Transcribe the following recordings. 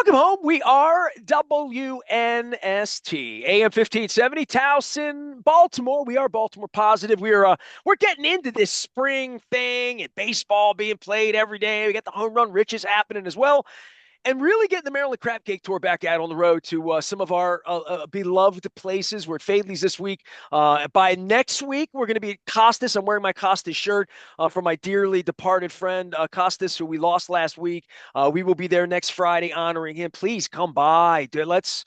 Welcome home. We are WNST, AM 1570, Towson, Baltimore. We are Baltimore positive. We're getting into this spring thing and baseball being played every day. We got the home run riches happening as well, and really getting the Maryland Crab Cake Tour back out on the road to some of our beloved places. We're at Fadley's this week. By next week, we're going to be at Costas. I'm wearing my Costas shirt for my dearly departed friend, Costas, who we lost last week. We will be there next Friday honoring him. Please come by. Dude, let's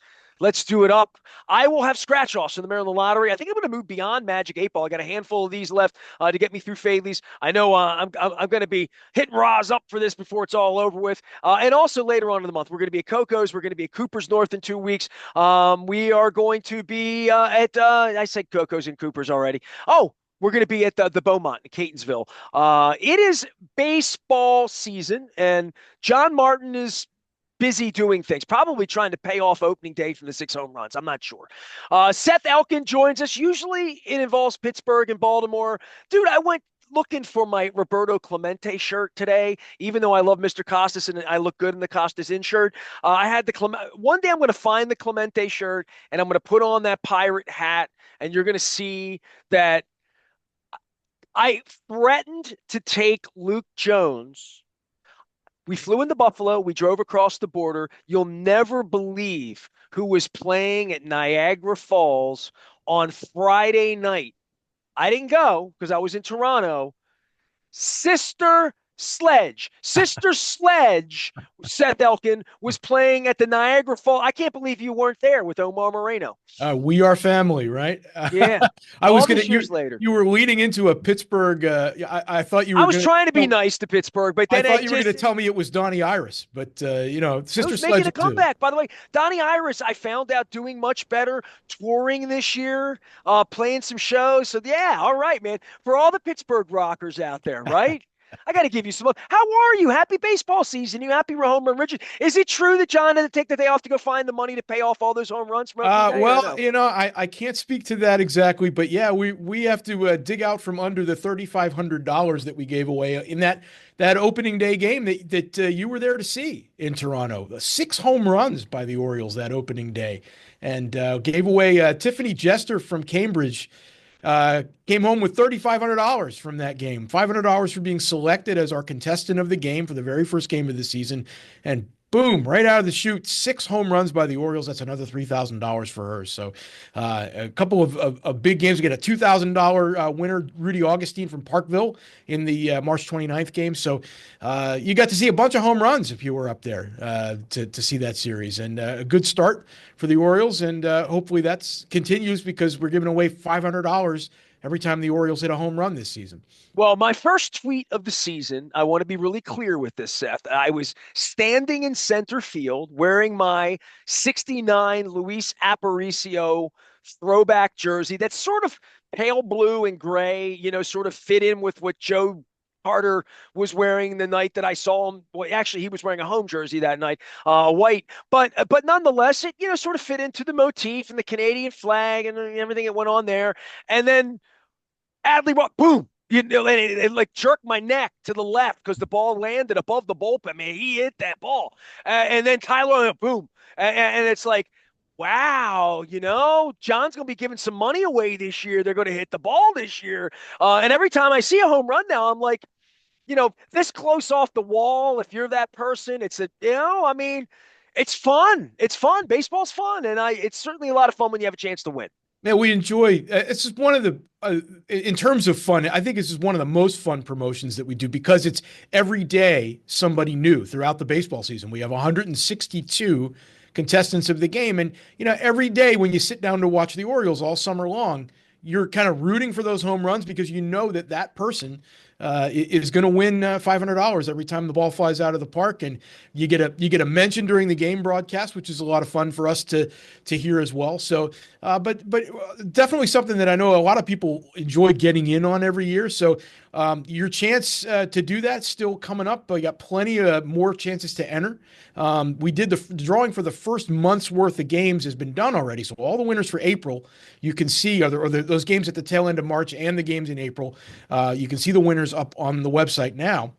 do it up. I will have scratch offs in the Maryland Lottery. I think I'm going to move beyond Magic 8 Ball. I got a handful of these left to get me through Fadley's. I know I'm going to be hitting Roz up for this before it's all over with. And also later on in the month, we're going to be at Coco's. We're going to be at Cooper's North in 2 weeks. We are going to be I said Coco's and Cooper's already. Oh, we're going to be at the Beaumont in Catonsville. It is baseball season, and John Martin is busy doing things, probably trying to pay off opening day from the 6 home runs. I'm not sure. Seth Elkin joins us. Usually it involves Pittsburgh and Baltimore. Dude, I went looking for my Roberto Clemente shirt today, even though I love Mr. Costas and I look good in the Costas in shirt. I had one day I'm going to find the Clemente shirt and I'm going to put on that pirate hat, and you're going to see that I threatened to take Luke Jones. We flew into Buffalo. We drove across the border. You'll never believe who was playing at Niagara Falls on Friday night. I didn't go because I was in Toronto. Sister Sledge, Seth Elkin, was playing at the Niagara Falls. I can't believe you weren't there with Omar Moreno. We are family, right? Yeah. I was All gonna these years later. you were leading into a Pittsburgh. I thought you I were was gonna. trying to be nice to Pittsburgh, but I then thought it you were gonna just tell me it was Donnie Iris, but Sister who's making Sledge a too. comeback. By the way, Donnie Iris, I found out doing much better touring this year, playing some shows. So yeah, all right, man. For all the Pittsburgh rockers out there, right? I got to give you some love. How are you? Happy baseball season. You happy home run Richard? Is it true that John had to take the day off to go find the money to pay off all those home runs from opening day, or Well, no? I can't speak to that exactly, but yeah, we have to dig out from under the $3,500 that we gave away in that opening day game that you were there to see in Toronto. 6 home runs by the Orioles that opening day, and gave away Tiffany Jester from Cambridge. Came home with $3,500 from that game. $500 for being selected as our contestant of the game for the very first game of the season, and boom, right out of the chute, 6 home runs by the Orioles. That's another $3,000 for her. So a couple of big games. We get a $2,000 winner, Rudy Augustine from Parkville in the March 29th game. So you got to see a bunch of home runs if you were up there to see that series. And a good start for the Orioles. And hopefully that continues because we're giving away $500 every time the Orioles hit a home run this season. Well, my first tweet of the season, I want to be really clear with this, Seth. I was standing in center field wearing my 69 Luis Aparicio throwback jersey that's sort of pale blue and gray, sort of fit in with what Joe Carter was wearing the night that I saw him. Well, actually, he was wearing a home jersey that night, white. But nonetheless, it sort of fit into the motif and the Canadian flag and everything that went on there. And then Adley Rock, boom. And it like jerked my neck to the left because the ball landed above the bullpen. Man, he hit that ball. And then Tyler, boom. And it's like, wow, John's going to be giving some money away this year. They're going to hit the ball this year. And every time I see a home run now, I'm like, this close off the wall, if you're that person, it's fun. It's fun. Baseball's fun. And it's certainly a lot of fun when you have a chance to win. Yeah, we enjoy. It's just one of the, in terms of fun, I think this is one of the most fun promotions that we do because it's every day somebody new throughout the baseball season. We have 162 contestants of the game. And, every day when you sit down to watch the Orioles all summer long, you're kind of rooting for those home runs because you know that person is going to win $500 every time the ball flies out of the park, and you get a mention during the game broadcast, which is a lot of fun for us to hear as well. So, but definitely something that I know a lot of people enjoy getting in on every year. So, your chance to do that still coming up. You got plenty of more chances to enter. We did the drawing for the first month's worth of games has been done already. So all the winners for April, you can see those games at the tail end of March and the games in April. You can see the winners up on the website now.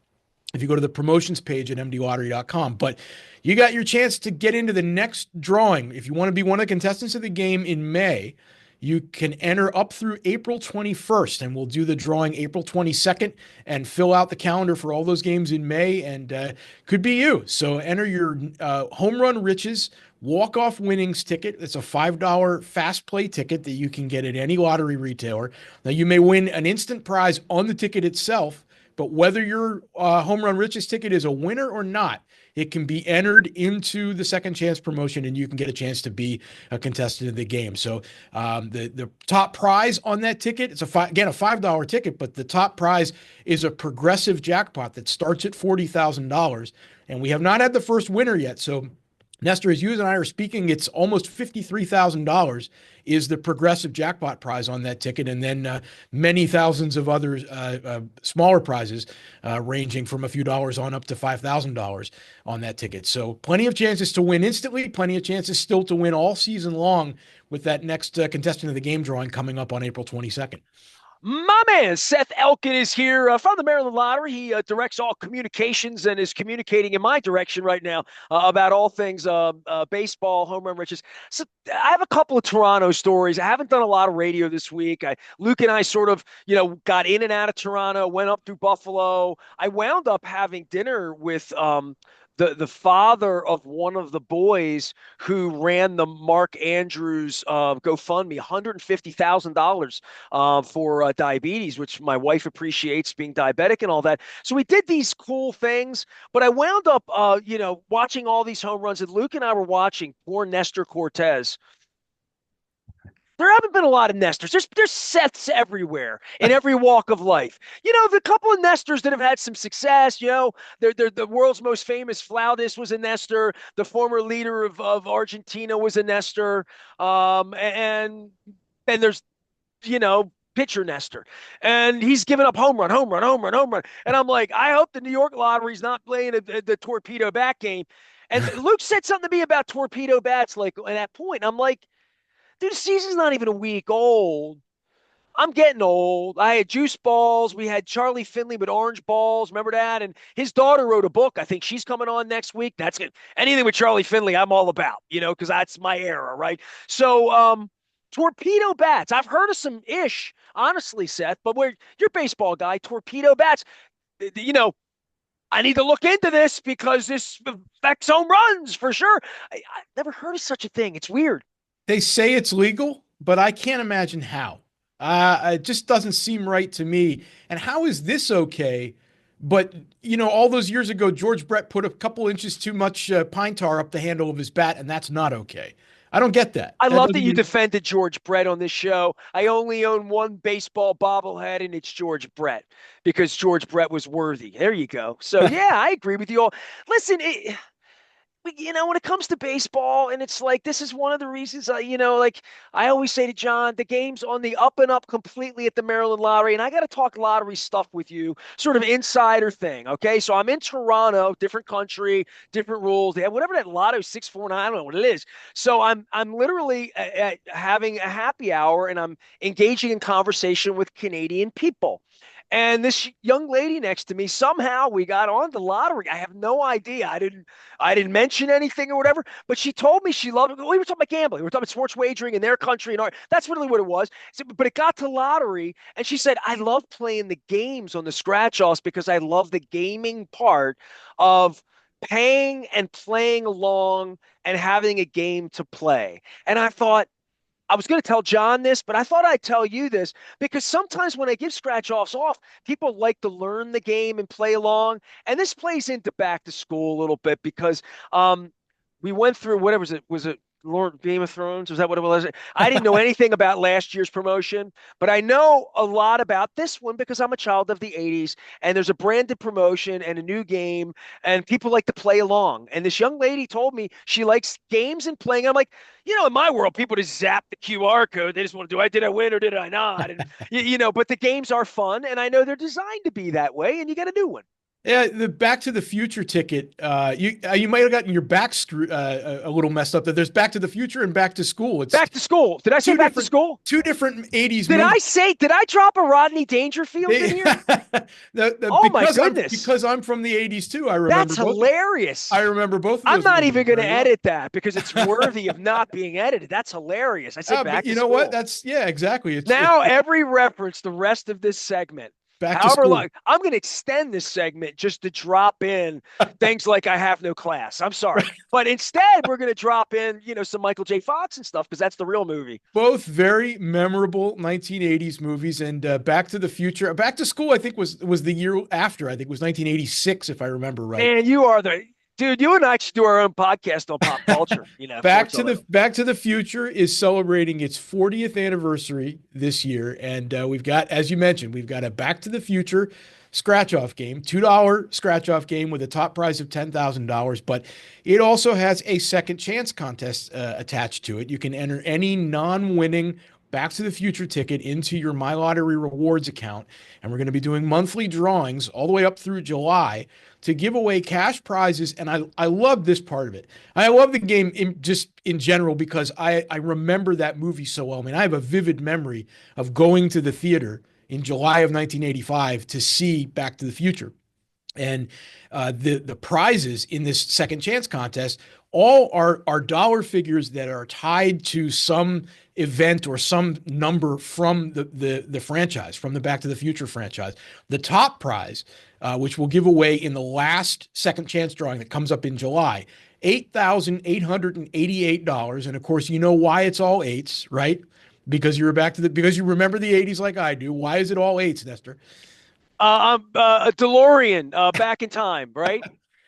if you go to the promotions page at mdlottery.com. But you got your chance to get into the next drawing. If you want to be one of the contestants of the game in May, you can enter up through April 21st, and we'll do the drawing April 22nd and fill out the calendar for all those games in May, and could be you. So enter your Home Run Riches walk-off winnings ticket. It's a $5 fast play ticket that you can get at any lottery retailer. Now, you may win an instant prize on the ticket itself, but whether your Home Run Riches ticket is a winner or not, it can be entered into the second chance promotion, and you can get a chance to be a contestant of the game. So the top prize on that ticket, it's a $5 ticket, but the top prize is a progressive jackpot that starts at $40,000, and we have not had the first winner yet. So Nestor, as you and I are speaking, it's almost $53,000 is the progressive jackpot prize on that ticket, and then many thousands of other smaller prizes ranging from a few dollars on up to $5,000 on that ticket. So plenty of chances to win instantly, plenty of chances still to win all season long with that next contestant of the game drawing coming up on April 22nd. My man, Seth Elkin is here from the Maryland Lottery. He directs all communications and is communicating in my direction right now about all things baseball, home run riches. So I have a couple of Toronto stories. I haven't done a lot of radio this week. Luke and I sort of, got in and out of Toronto, went up through Buffalo. I wound up having dinner with the father of one of the boys who ran the Mark Andrews GoFundMe, $150,000 for diabetes, which my wife appreciates, being diabetic and all that. So we did these cool things, but I wound up, watching all these home runs, and Luke and I were watching poor Nestor Cortez. There haven't been a lot of Nestors. There's Seths everywhere in every walk of life. The couple of Nestors that have had some success, they're the world's most famous flautist was a Nestor. The former leader of Argentina was a Nestor. And there's, pitcher Nestor. And he's given up home run, home run, home run, home run. And I'm like, I hope the New York Lottery's not playing the torpedo bat game. And Luke said something to me about torpedo bats, like at that point. I'm like, dude, the season's not even a week old. I'm getting old. I had juice balls. We had Charlie Finley with orange balls. Remember that? And his daughter wrote a book. I think she's coming on next week. That's good. Anything with Charlie Finley, I'm all about, because that's my era, right? So, torpedo bats. I've heard of some ish, honestly, Seth, but you're a baseball guy. Torpedo bats, I need to look into this because this affects home runs for sure. I've never heard of such a thing. It's weird. They say it's legal, but I can't imagine how. It just doesn't seem right to me. And how is this okay? But, all those years ago, George Brett put a couple inches too much pine tar up the handle of his bat, and that's not okay. I don't get that. I love that you defended George Brett on this show. I only own one baseball bobblehead, and it's George Brett because George Brett was worthy. There you go. So, yeah, I agree with you all. Listen, when it comes to baseball, and it's like, this is one of the reasons, like I always say to John, the game's on the up and up completely at the Maryland Lottery. And I got to talk lottery stuff with you, sort of insider thing. Okay. So I'm in Toronto, different country, different rules. They have whatever that Lotto 649, I don't know what it is. So I'm literally having a happy hour, and I'm engaging in conversation with Canadian people. And this young lady next to me, somehow we got on the lottery. I have no idea. I didn't mention anything or whatever, but she told me she loved it. We were talking about gambling. We were talking about sports wagering in their country and art. That's really what it was. So, but it got to lottery, and she said, I love playing the games on the scratch offs because I love the gaming part of paying and playing along and having a game to play. And I thought, I was going to tell John this, but I thought I'd tell you this because sometimes when I give scratch offs off, people like to learn the game and play along. And this plays into back to school a little bit because we went through, whatever was it? Was it Lord Game of Thrones? Was that what it was? I didn't know anything about last year's promotion, but I know a lot about this one because I'm a child of the 80s, and there's a branded promotion and a new game, and people like to play along. And this young lady told me she likes games and playing. I'm like, in my world, people just zap the QR code. They just want to do, did I win or did I not? And, but the games are fun, and I know they're designed to be that way, and you got a new one. Yeah, the Back to the Future ticket. You might have gotten your back a little messed up. That there's Back to the Future and Back to School. It's Back to school. Did I say two back to different school? two different '80s Did movies. I say, did I drop a Rodney Dangerfield in They, here? Oh my because I'm goodness. because I'm from the '80s too. That's hilarious. I remember both of I'm those not movies even going to very well. edit that because it's worthy of not being edited. That's hilarious. I said But back you to know what? school. That's yeah, exactly. It's Now, every reference, the rest of this segment, Back to however School. long, I'm going to extend this segment just to drop in things like I have no class. I'm sorry. But instead, we're going to drop in, some Michael J. Fox and stuff because that's the real movie. Both very memorable 1980s movies, and Back to the Future. Back to School, I think was the year after. I think it was 1986, if I remember right. Man, you are the dude. You and I should do our own podcast on pop culture. Unfortunately. Back to the Future is celebrating its 40th anniversary this year, and we've got, as you mentioned, we've got a Back to the Future scratch off game, $2 scratch off game with a top prize of $10,000. But it also has a second chance contest attached to it. You can enter any non-winning Back to the Future ticket into your My Lottery rewards account, and we're going to be doing monthly drawings all the way up through July to give away cash prizes. And I love this part of it. I love the game just in general because I remember that movie so well. I mean, I have a vivid memory of going to the theater in July of 1985 to see Back to the Future. And the prizes in this second chance contest all are dollar figures that are tied to some event or some number from the franchise, from the Back to the Future franchise. The top prize, which we'll give away in the last second chance drawing that comes up in July, $8,888. And of course, you know why it's all eights, right? Because because you remember the 80s like I do. Why is it all eights, Nestor? A DeLorean, back in time, right?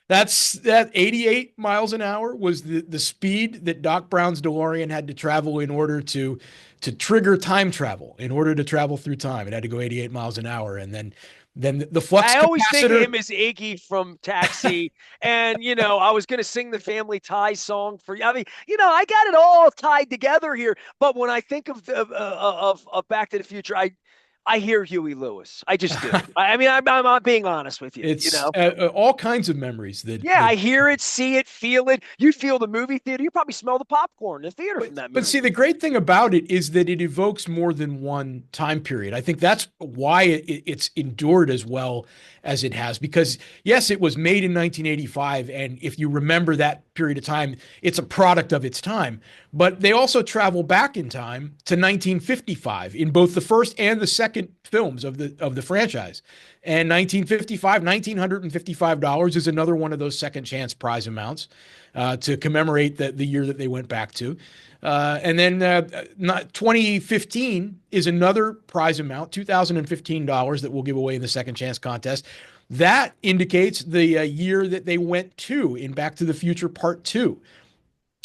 That 88 miles an hour was the speed that Doc Brown's DeLorean had to travel in order to trigger time travel, in order to travel through time. It had to go 88 miles an hour. And then the flux I always think of capacitor. him as Iggy from Taxi. And, I was going to sing the Family Ties song for you. I mean, I got it all tied together here. But when I think of Back to the Future, I hear Huey Lewis. I just do. I mean, I'm not being honest with you. It's all kinds of memories Yeah, that I hear it, see it, feel it. You feel the movie theater. You probably smell the popcorn in the theater from that But see, movie. the great thing about it is that it evokes more than one time period. I think that's why it's endured as well as it has. Because yes, it was made in 1985, and if you remember that period of time, it's a product of its time. But they also travel back in time to 1955 in both the first and the second films of the franchise. And 1955, $1,955 is another one of those second chance prize amounts to commemorate the year that they went back to. And then 2015 is another prize amount, $2,015 that we'll give away in the second chance contest. That indicates the year that they went to in Back to the Future Part 2.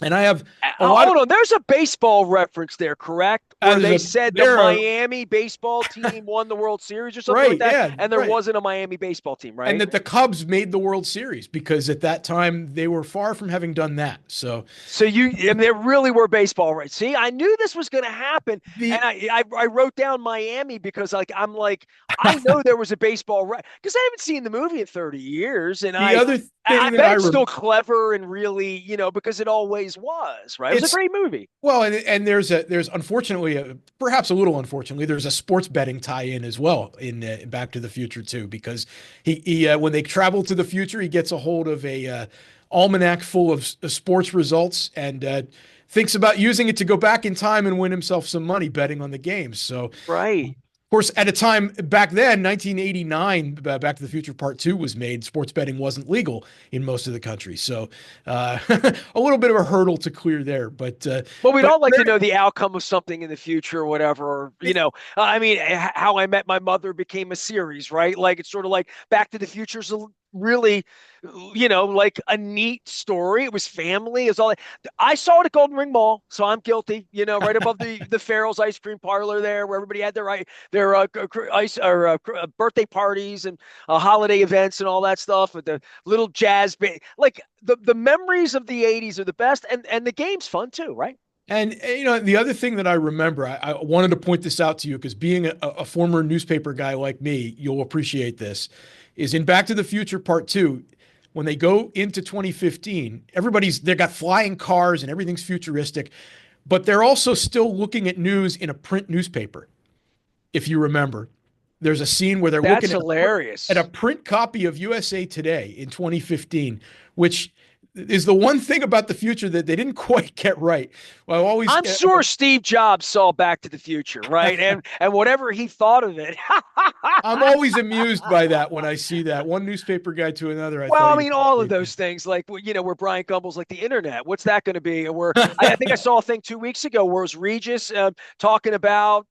And I have a lot Hold of on. There's a baseball reference there, correct? Where they said the there are Miami baseball team won the World Series or something like right, that, yeah, and there right. wasn't a Miami baseball team, And right? that the Cubs made the World Series because at that time they were far from having done that. So So and there really were baseball, right? See, I knew this was going to happen, and the I wrote down Miami because I'm like I know there was a baseball, right? Because I haven't seen the movie in 30 years, and the other I thing that bet I it's still clever and really, because it always was, right? It was a it's great movie. well, and there's unfortunately perhaps a little unfortunately there's a sports betting tie-in as well in Back to the Future too, because he when they travel to the future he gets a hold of a almanac full of sports results and thinks about using it to go back in time and win himself some money betting on the games. So Right. course, at a time back then, 1989, Back to the Future Part 2 was made. Sports betting wasn't legal in most of the country. So a little bit of a hurdle to clear there. But we'd But all like to know the outcome of something in the future or whatever. Or, I mean, How I Met My Mother became a series, right? Like it's sort of like Back to the Future's really, like a neat story. It was family. It's all. I saw it at Golden Ring Mall, so I'm guilty. Right above the Farrell's ice cream parlor there, where everybody had their ice or birthday parties and holiday events and all that stuff with the little jazz band. Like the memories of the '80s are the best, and the game's fun too, right? And the other thing that I remember, I wanted to point this out to you because being a former newspaper guy like me, you'll appreciate this, is in Back to the Future Part 2. When they go into 2015, they got flying cars and everything's futuristic, but they're also still looking at news in a print newspaper. If you remember, there's a scene where they're That's looking at a hilarious. print copy of USA Today in 2015, which is the one thing about the future that they didn't quite get right. Well, I always, I'm sure Steve Jobs saw Back to the Future, right? And whatever he thought of it. I'm always amused by that when I see that one newspaper guy to another. I Well, thought I he was mean, all of mistaken. those things, like where Brian Gumbel's like the internet. What's that going to be? Where I think I saw a thing 2 weeks ago where it was Regis talking about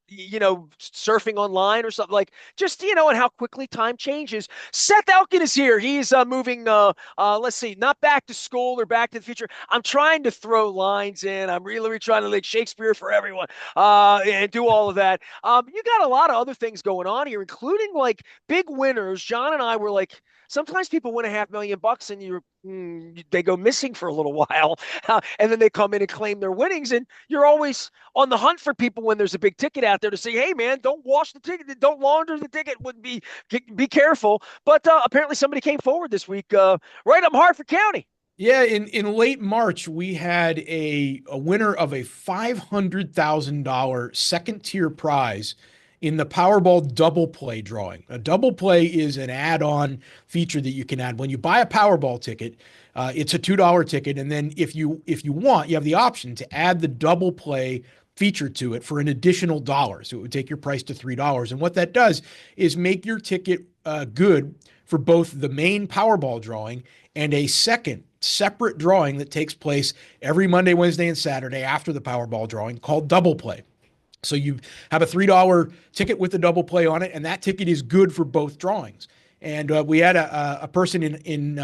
surfing online or something like just and how quickly time changes. Seth Elkin is here. He's moving. Let's see, not Back to School or Back to the Future. I'm trying to throw lines in. I'm really trying to like Shakespeare for everyone and do all of that. You got a lot of other things going on here, including like big winners. John and I were like sometimes people win $500,000 and they go missing for a little while, and then they come in and claim their winnings. And you're always on the hunt for people when there's a big ticket out there to say, "Hey, man, don't wash the ticket, don't launder the ticket. Would be careful." But apparently, somebody came forward this week, right up Hartford County. Yeah, in late March, we had a winner of a $500,000 second tier prize in the Powerball double play drawing. A double play is an add-on feature that you can add when you buy a Powerball ticket. It's a $2 ticket, and then if you want, you have the option to add the double play feature to it for an additional dollar. So it would take your price to $3. And what that does is make your ticket good for both the main Powerball drawing and a second separate drawing that takes place every Monday, Wednesday, and Saturday after the Powerball drawing called Double Play. So you have a $3 ticket with the double play on it, and that ticket is good for both drawings. And we had a person in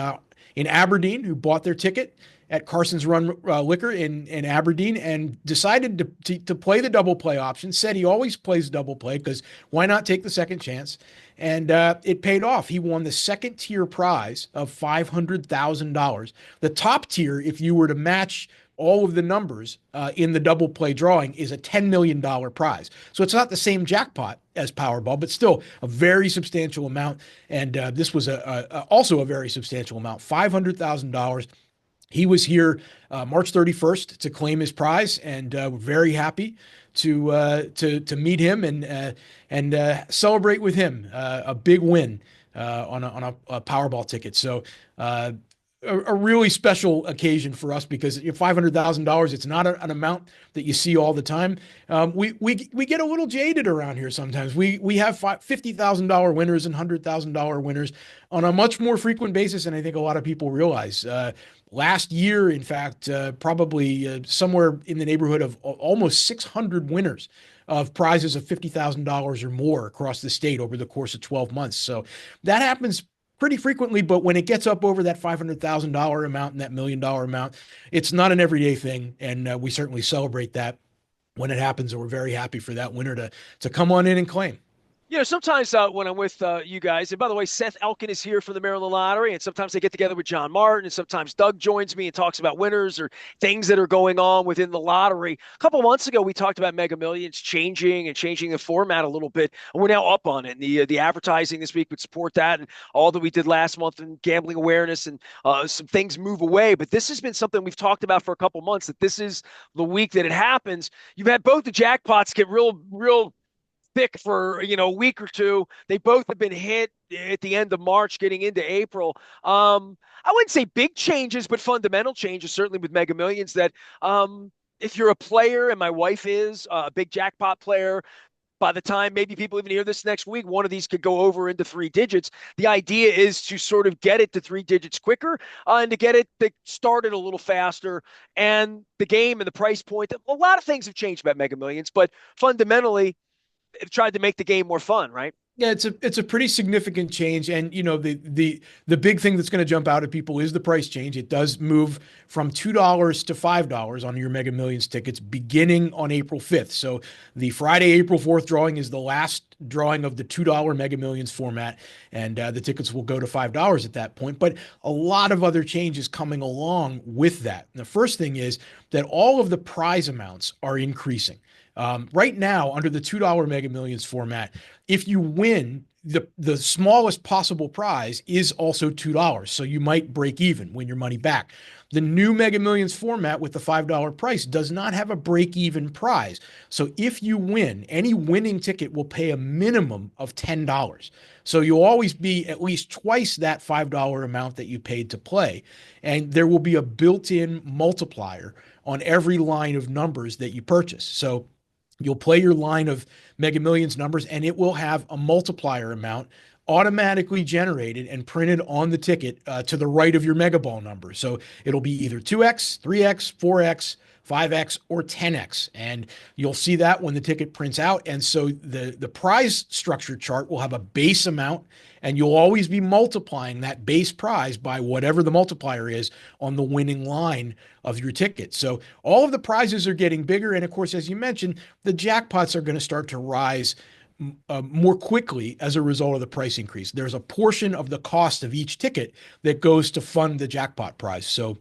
Aberdeen who bought their ticket at Carson's Run Liquor in Aberdeen and decided to play the double play option. Said he always plays double play because why not take the second chance? And it paid off. He won the second tier prize of $500,000. The top tier, if you were to match all of the numbers in the double play drawing, is a $10 million prize. So it's not the same jackpot as Powerball, but still a very substantial amount. And this was also a very substantial amount, $500,000. He was here March 31st to claim his prize, and we're very happy to meet him and celebrate with him a big win on a Powerball ticket. So a really special occasion for us because $500,000, it's not an amount that you see all the time. We get a little jaded around here sometimes. We have $50,000 winners and $100,000 winners on a much more frequent basis, and I think a lot of people realize. Last year, in fact, probably somewhere in the neighborhood of almost 600 winners of prizes of $50,000 or more across the state over the course of 12 months. So that happens pretty frequently, but when it gets up over that $500,000 amount and that $1 million amount, it's not an everyday thing. And we certainly celebrate that when it happens. And we're very happy for that winner to come on in and claim. Sometimes when I'm with you guys, and by the way, Seth Elkin is here for the Maryland Lottery, and sometimes I get together with John Martin, and sometimes Doug joins me and talks about winners or things that are going on within the lottery. A couple months ago, we talked about Mega Millions changing the format a little bit, and we're now up on it. And the advertising this week would support that, and all that we did last month in gambling awareness, and some things move away. But this has been something we've talked about for a couple months. That this is the week that it happens. You've had both the jackpots get real thick for a week or two. They both have been hit at the end of March, getting into April. I wouldn't say big changes, but fundamental changes, certainly with Mega Millions. That if you're a player, and my wife is a big jackpot player, by the time maybe people even hear this next week, one of these could go over into 3 digits. The idea is to sort of get it to 3 digits quicker and to get it started a little faster. And the game and the price point, a lot of things have changed about Mega Millions, but fundamentally, have tried to make the game more fun, right? Yeah, it's a pretty significant change, and the big thing that's going to jump out at people is the price change. It does move from $2 to $5 on your Mega Millions tickets beginning on April 5th. So the Friday, April 4th drawing is the last drawing of the $2 Mega Millions format, and the tickets will go to $5 at that point. But a lot of other changes coming along with that. And the first thing is that all of the prize amounts are increasing. Right now, under the $2 Mega Millions format, if you win the smallest possible prize is also $2. So you might break even, win your money back. The new Mega Millions format with the $5 price does not have a break even prize. So if you win, any winning ticket will pay a minimum of $10. So you'll always be at least twice that $5 amount that you paid to play. And there will be a built in multiplier on every line of numbers that you purchase. So you'll play your line of Mega Millions numbers, and it will have a multiplier amount automatically generated and printed on the ticket to the right of your Mega Ball number. So it'll be either 2x, 3x, 4x, 5x, or 10x. And you'll see that when the ticket prints out. And so the prize structure chart will have a base amount, and you'll always be multiplying that base prize by whatever the multiplier is on the winning line of your ticket. So all of the prizes are getting bigger. And of course, as you mentioned, the jackpots are going to start to rise more quickly as a result of the price increase. There's a portion of the cost of each ticket that goes to fund the jackpot prize. So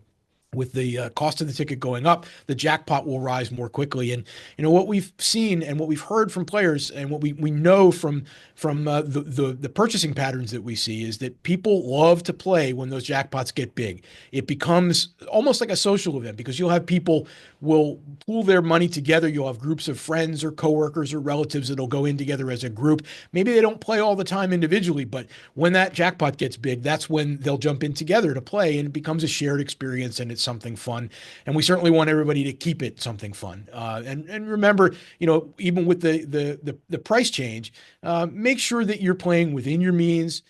with the cost of the ticket going up, the jackpot will rise more quickly. And what we've seen and what we've heard from players and what we know from the purchasing patterns that we see is that people love to play when those jackpots get big. It becomes almost like a social event because you'll have people will pool their money together. You'll have groups of friends or coworkers or relatives that'll go in together as a group. Maybe they don't play all the time individually, but when that jackpot gets big, that's when they'll jump in together to play, and it becomes a shared experience and it's something fun. And we certainly want everybody to keep it something fun. And remember, even with the price change, make sure that you're playing within your means,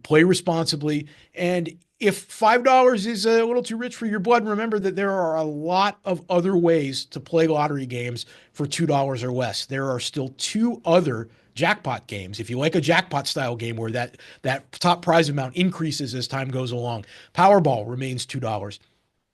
play responsibly, and if $5 is a little too rich for your blood, remember that there are a lot of other ways to play lottery games for $2 or less. There are still two other jackpot games. If you like a jackpot style game where that top prize amount increases as time goes along, Powerball remains $2.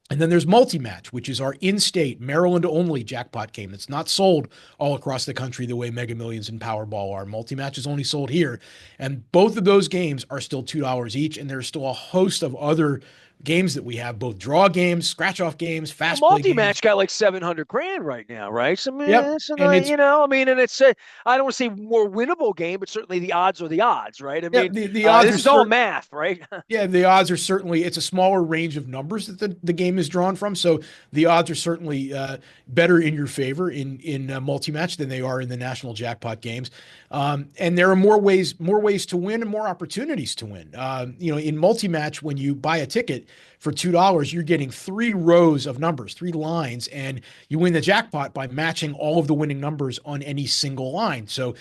And then there's Multi-Match, which is our in-state, Maryland-only jackpot game that's not sold all across the country the way Mega Millions and Powerball are. Multi-Match is only sold here. And both of those games are still $2 each, and there's still a host of other games that we have, both draw games, scratch-off games, Well, fast play multi-match games. got like 700 grand right now, right? So, I mean, Yep. it's a And nice, it's I mean, and it's I don't want to say more winnable game, but certainly the odds are the odds, right? I yeah, mean, the odds this are is all certain. math, right? Yeah, the odds are certainly, it's a smaller range of numbers that the game is drawn from. So the odds are certainly better in your favor in multi-match than they are in the national jackpot games. And there are more ways to win and more opportunities to win. In multi-match, when you buy a ticket for $2, you're getting 3 rows of numbers, 3 lines, and you win the jackpot by matching all of the winning numbers on any single line. So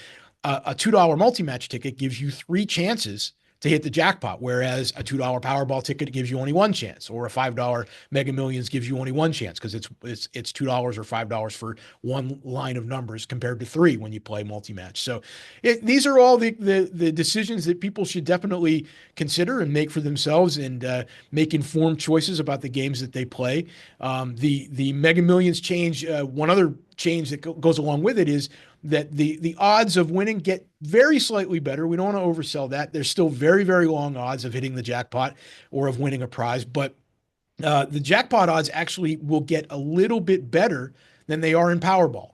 a $2 multi-match ticket gives you 3 chances to hit the jackpot, whereas a $2 Powerball ticket gives you only one chance, or a $5 Mega Millions gives you only one chance because it's $2 or $5 for one line of numbers compared to 3 when you play multi-match. So these are all the decisions that people should definitely consider and make for themselves, and make informed choices about the games that they play. The Mega Millions change. One other change that goes along with it is that the odds of winning get very slightly better. We don't want to oversell that. There's still very, very long odds of hitting the jackpot or of winning a prize, but the jackpot odds actually will get a little bit better than they are in Powerball.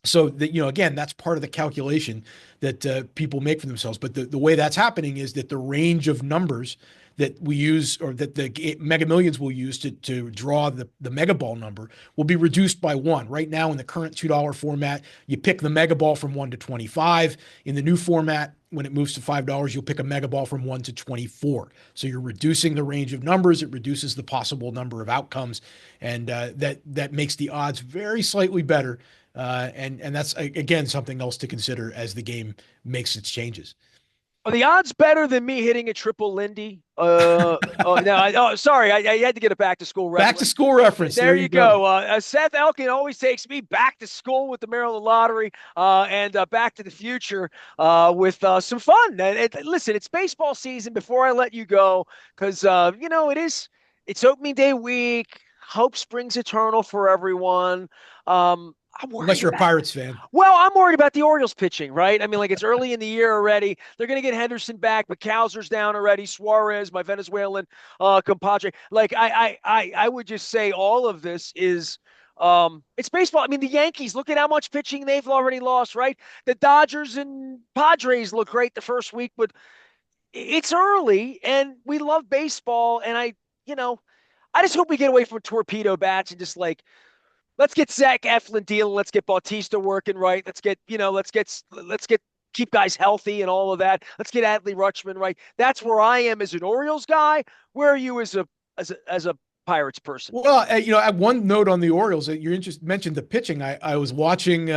So that, again, that's part of the calculation that people make for themselves. But the way that's happening is that the range of numbers that we use, or that the Mega Millions will use to draw the Mega Ball number, will be reduced by 1. Right now, in the current $2 format, you pick the Mega Ball from 1 to 25. In the new format, when it moves to $5, you'll pick a Mega Ball from 1 to 24. So you're reducing the range of numbers. It reduces the possible number of outcomes, and that makes the odds very slightly better. And that's, again, something else to consider as the game makes its changes. Are the odds better than me hitting a triple Lindy? Oh no! Sorry, I had to get a back to school Back to reference. school reference. There There you you go. go. Seth Elkin always takes me back to school with the Maryland Lottery, and Back to the Future with some fun. Listen, it's baseball season. Before I let you go, because it's opening day week. Hope springs eternal for everyone. I'm Unless worried you're a about Pirates fan. well, I'm worried about the Orioles pitching, right? I mean, like it's early in the year already. They're going to get Henderson back, but Kowser's down already. Suarez, my Venezuelan compadre. Like I would just say all of this is It's baseball. I mean, the Yankees, look at how much pitching they've already lost, right? The Dodgers and Padres look great the first week, but it's early and we love baseball. And you know, I just hope we get away from torpedo bats and just like, let's get Zach Eflin dealing. Let's get Bautista working right. Let's get keep guys healthy and all of that. Let's get Adley Rutschman right. That's where I am as an Orioles guy. Where are you as a Pirates person? Well, one note on the Orioles, you're mentioned the pitching. I was watching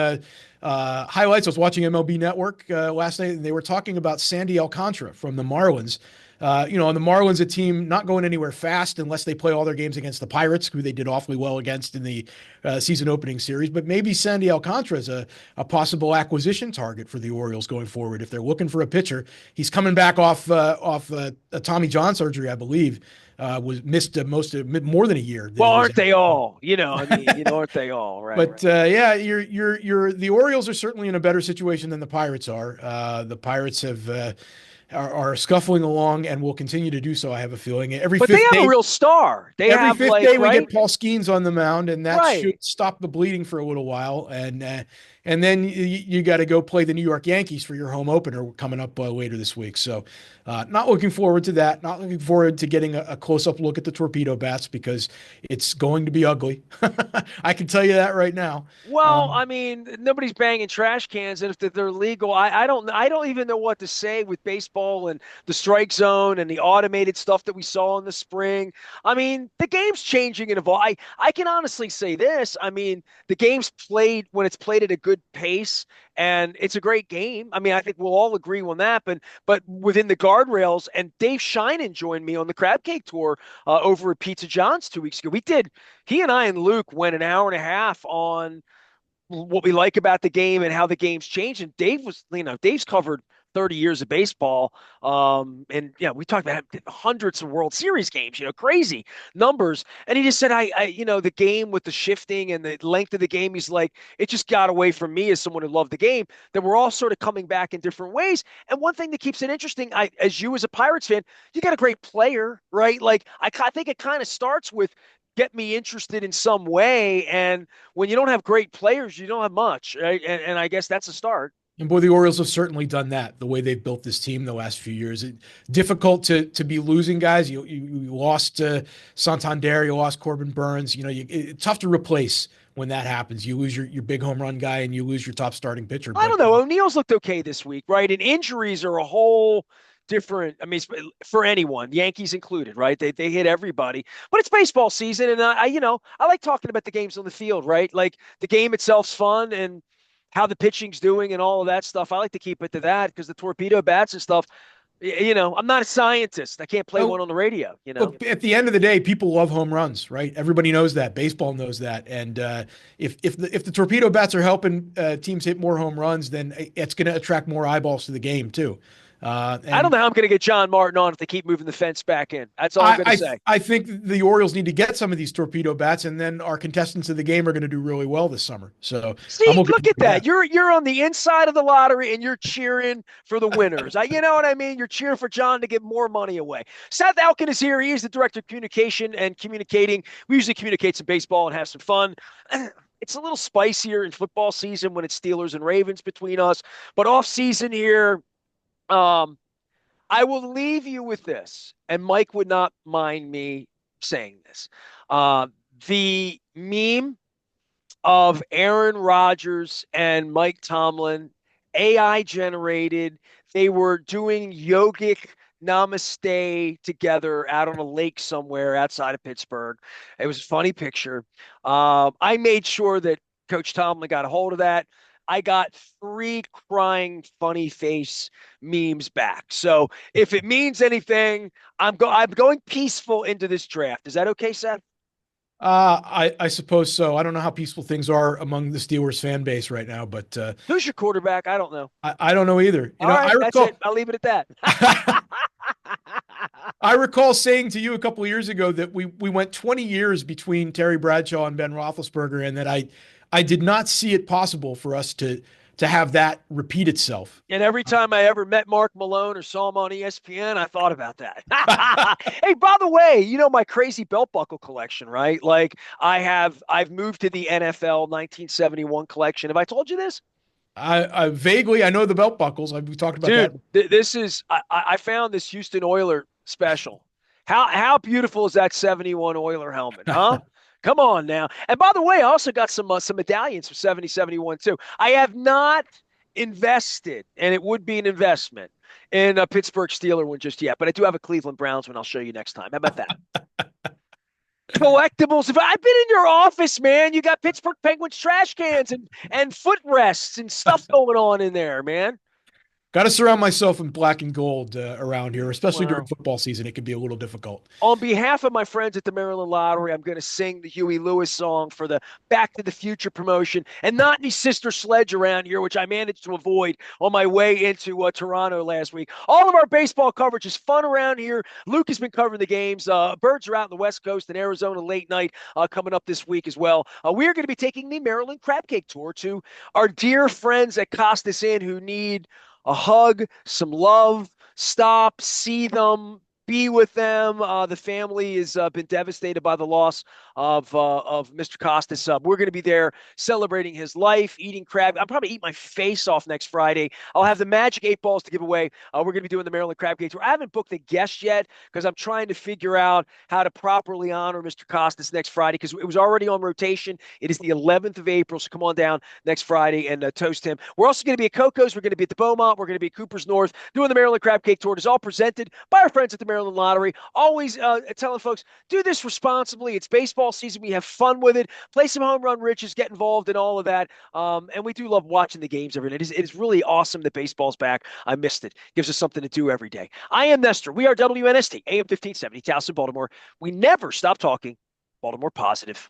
highlights. I was watching MLB Network last night, and they were talking about Sandy Alcantara from the Marlins. And the Marlins, a team not going anywhere fast unless they play all their games against the Pirates, who they did awfully well against in the season opening series. But maybe Sandy Alcantara is a possible acquisition target for the Orioles going forward if they're looking for a pitcher. He's coming back off a Tommy John surgery, I believe. Was missed more than a year that Well, he was aren't out. they all? I mean, aren't they all? Right, But right. yeah, the Orioles are certainly in a better situation than the Pirates are. The Pirates are scuffling along and will continue to do so. I have a feeling But they have a real star. They every have fifth like, day we right, get Paul Skeens on the mound, and that right. should stop the bleeding for a little while. And then you got to go play the New York Yankees for your home opener coming up later this week. So, not looking forward to that. Not looking forward to getting a close up look at the torpedo bats because it's going to be ugly. I can tell you that right now. Well, Um, I mean, nobody's banging trash cans, and if they're legal, I don't even know what to say with baseball and the strike zone and the automated stuff that we saw in the spring. I mean, the game's changing and evolving. I can honestly say this. I mean, the game's played when it's played at a good pace, and it's a great game. I mean, I think we'll all agree on that. But within the guardrails, and Dave Sheinin joined me on the Crab Cake Tour over at Pizza John's 2 weeks ago. He and I and Luke went an hour and a half on what we like about the game and how the game's changed. And Dave's covered 30 years of baseball. And we talked about hundreds of World Series games, crazy numbers. And he just said, the game with the shifting and the length of the game, he's like, it just got away from me as someone who loved the game, that we're all sort of coming back in different ways. And one thing that keeps it interesting, as you as a Pirates fan, you got a great player, right? Like, I think it kind of starts with get me interested in some way. And when you don't have great players, you don't have much, right? And I guess that's a start. And boy, the Orioles have certainly done that. The way they've built this team the last few years, difficult to be losing guys. You lost Santander, you lost Corbin Burns. It's tough to replace when that happens. You lose your big home run guy, and you lose your top starting pitcher. I But don't know. O'Neill's looked okay this week, right? And injuries are a whole different. I mean, for anyone, Yankees included, right? They hit everybody, but it's baseball season, and I like talking about the games on the field, right? Like the game itself's fun and how the pitching's doing and all of that stuff. I like to keep it to that because the torpedo bats and stuff. I'm not a scientist. I can't play one oh, on the radio. look, at the end of the day, people love home runs, right? Everybody knows that. Baseball knows that. And if the torpedo bats are helping teams hit more home runs, then it's going to attract more eyeballs to the game too. I don't And know how I'm going to get John Martin on if they keep moving the fence back in. That's all I'm I, going to I say. I think the Orioles need to get some of these torpedo bats, and then our contestants of the game are going to do really well this summer. So I'm See, looking look forward at to that. that. You're on the inside of the lottery and you're cheering for the winners. You know what I mean? You're cheering for John to give more money away. Seth Elkin is here. He is the director of communication and communicating. We usually communicate some baseball and have some fun. It's a little spicier in football season when it's Steelers and Ravens between us, but off season here, um, I will leave you with this, and Mike would not mind me saying this. Uh, the meme of Aaron Rodgers and Mike Tomlin, AI generated. They were doing yogic namaste together out on a lake somewhere outside of Pittsburgh. It was a funny picture. I made sure that Coach Tomlin got a hold of that. I got three crying funny face memes back. So if it means anything, I'm going peaceful into this draft. Is that okay, Seth? I suppose so. I don't know how peaceful things are among the Steelers fan base right now, but Who's your quarterback? I don't know. I don't know either. All I right, that's it. recall I'll leave it at that. I recall saying to you a couple of years ago that we went 20 years between Terry Bradshaw and Ben Roethlisberger, and that I did not see it possible for us to have that repeat itself. And every time I ever met Mark Malone or saw him on ESPN, I thought about that. Hey, by the way, my crazy belt buckle collection, right? Like I've moved to the NFL 1971 collection. Have I told you this? I vaguely I know the belt buckles. We talked about that. Dude, this is I found this Houston Oiler special. How beautiful is that 71 Oiler helmet, huh? Come on now. And by the way, I also got some medallions from 70, 71 too. I have not invested, and it would be an investment in a Pittsburgh Steeler one just yet, but I do have a Cleveland Browns one I'll show you next time. How about that? Collectibles. If I've been in your office, man, you got Pittsburgh Penguins trash cans and footrests and stuff going on in there, man. Got to surround myself in black and gold around here, especially during Wow. football season. It can be a little difficult. On behalf of my friends at the Maryland Lottery, I'm going to sing the Huey Lewis song for the Back to the Future promotion and not any Sister Sledge around here, which I managed to avoid on my way into Toronto last week. All of our baseball coverage is fun around here. Luke has been covering the games. Birds are out on the West Coast in Arizona late night coming up this week as well. We are going to be taking the Maryland Crab Cake Tour to our dear friends at Costas Inn who need a hug, some love, stop, see them, be with them. The family has been devastated by the loss of Mr. Costas. We're going to be there celebrating his life, eating crab. I'll probably eat my face off next Friday. I'll have the magic 8 balls to give away. We're going to be doing the Maryland Crab Cake Tour. I haven't booked a guest yet because I'm trying to figure out how to properly honor Mr. Costas next Friday because it was already on rotation. It is the 11th of April, so come on down next Friday and toast him. We're also going to be at Coco's. We're going to be at the Beaumont. We're going to be at Cooper's North doing the Maryland Crab Cake Tour. It is all presented by our friends at the Maryland Lottery. Always telling folks, do this responsibly. It's baseball season. We have fun with it. Play some home run riches, get involved in all of that. And we do love watching the games every night. It is really awesome that baseball's back. I missed it. Gives us something to do every day. I am Nestor. We are WNST, AM 1570, Towson, Baltimore. We never stop talking Baltimore positive.